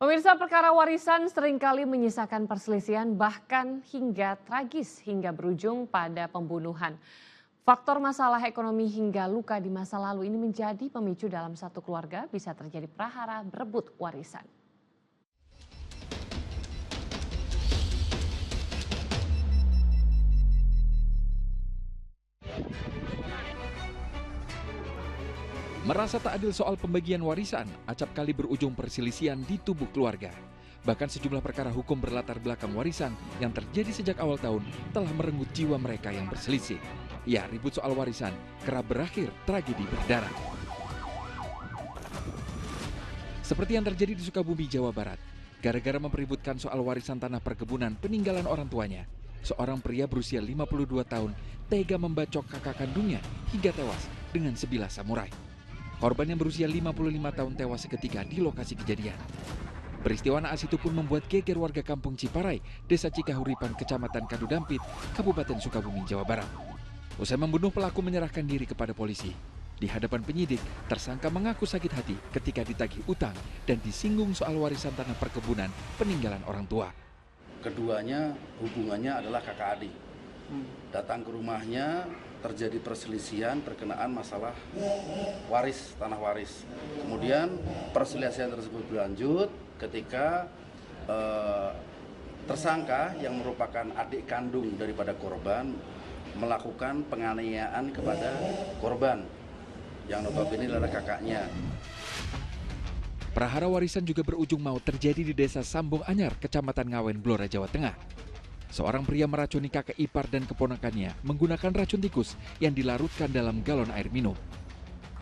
Pemirsa, perkara warisan seringkali menyisakan perselisihan bahkan hingga tragis hingga berujung pada pembunuhan. Faktor masalah ekonomi hingga luka di masa lalu ini menjadi pemicu dalam satu keluarga bisa terjadi prahara berebut warisan. Merasa tak adil soal pembagian warisan, acap kali berujung perselisihan di tubuh keluarga. Bahkan sejumlah perkara hukum berlatar belakang warisan yang terjadi sejak awal tahun telah merenggut jiwa mereka yang berselisih. Ya, ribut soal warisan kerap berakhir tragedi berdarah. Seperti yang terjadi di Sukabumi, Jawa Barat. Gara-gara mempeributkan soal warisan tanah perkebunan peninggalan orang tuanya, seorang pria berusia 52 tahun tega membacok kakak kandungnya hingga tewas dengan sebilah samurai. Korban yang berusia 55 tahun tewas seketika di lokasi kejadian. Peristiwa naas itu pun membuat geger warga kampung Ciparai, Desa Cikahuripan, Kecamatan Kadudampit, Kabupaten Sukabumi, Jawa Barat. Usai membunuh, pelaku menyerahkan diri kepada polisi. Di hadapan penyidik, tersangka mengaku sakit hati ketika ditagih utang dan disinggung soal warisan tanah perkebunan peninggalan orang tua. Keduanya hubungannya adalah kakak adik. Datang ke rumahnya, terjadi perselisihan berkenaan masalah waris, tanah waris. Kemudian perselisihan tersebut berlanjut ketika tersangka yang merupakan adik kandung daripada korban melakukan penganiayaan kepada korban yang notabene adalah kakaknya. Prahara warisan juga berujung maut terjadi di Desa Sambung Anyar, Kecamatan Ngawen, Blora, Jawa Tengah. Seorang pria meracuni kakek ipar dan keponakannya menggunakan racun tikus yang dilarutkan dalam galon air minum.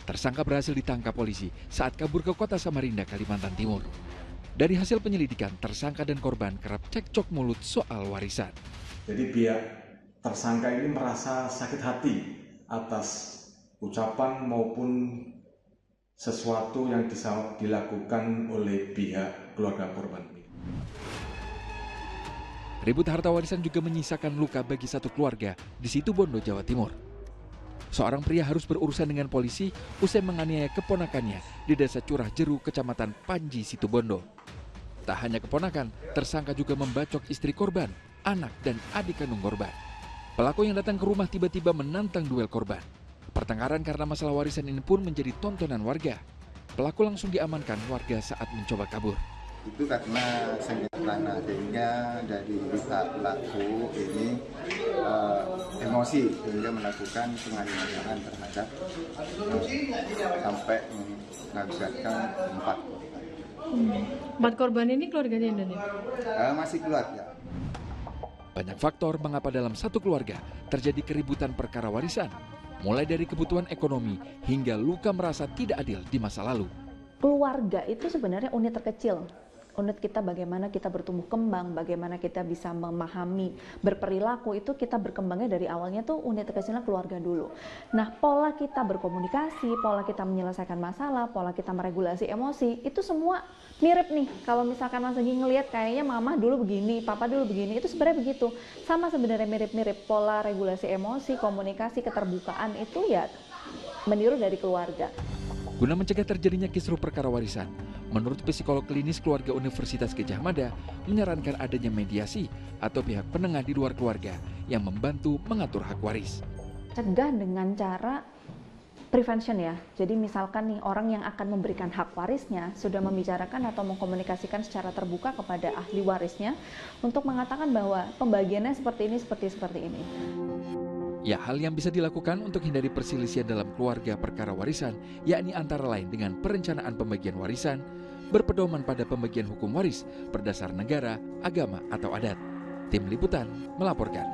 Tersangka berhasil ditangkap polisi saat kabur ke kota Samarinda, Kalimantan Timur. Dari hasil penyelidikan, tersangka dan korban kerap cekcok mulut soal warisan. Jadi pihak tersangka ini merasa sakit hati atas ucapan maupun sesuatu yang dilakukan oleh pihak keluarga korban. Ribut harta warisan juga menyisakan luka bagi satu keluarga di Situbondo, Jawa Timur. Seorang pria harus berurusan dengan polisi usai menganiaya keponakannya di Desa Curah Jeru, Kecamatan Panji, Situbondo. Tak hanya keponakan, tersangka juga membacok istri korban, anak dan adik kandung korban. Pelaku yang datang ke rumah tiba-tiba menantang duel korban. Pertengkaran karena masalah warisan ini pun menjadi tontonan warga. Pelaku langsung diamankan warga saat mencoba kabur. Itu karena sengketa tanah, sehingga dari pihak pelaku ini emosi sehingga melakukan penganiayaan terhadap sampai mengakibatkan 4 korban. 4 korban ini keluarganya Indonesia? Masih keluarga. Banyak faktor mengapa dalam satu keluarga terjadi keributan perkara warisan, mulai dari kebutuhan ekonomi hingga luka merasa tidak adil di masa lalu. Keluarga itu sebenarnya unit terkecil. Unit kita bagaimana kita bertumbuh kembang, bagaimana kita bisa memahami, berperilaku, itu kita berkembangnya dari awalnya tuh unit terkecilnya keluarga dulu. Nah, pola kita berkomunikasi, pola kita menyelesaikan masalah, pola kita meregulasi emosi, itu semua mirip nih. Kalau misalkan Mas Egi ngelihat kayaknya mama dulu begini, papa dulu begini, itu sebenarnya begitu. Sama sebenarnya mirip-mirip pola regulasi emosi, komunikasi, keterbukaan itu ya meniru dari keluarga. Guna mencegah terjadinya kisruh perkara warisan, menurut psikolog klinis keluarga Universitas Gadjah Mada menyarankan adanya mediasi atau pihak penengah di luar keluarga yang membantu mengatur hak waris. Cegah dengan cara prevention ya. Jadi misalkan nih orang yang akan memberikan hak warisnya sudah membicarakan atau mengkomunikasikan secara terbuka kepada ahli warisnya untuk mengatakan bahwa pembagiannya seperti ini. Ya, hal yang bisa dilakukan untuk hindari perselisihan dalam keluarga perkara warisan, yakni antara lain dengan perencanaan pembagian warisan, berpedoman pada pembagian hukum waris berdasar negara, agama, atau adat. Tim Liputan melaporkan.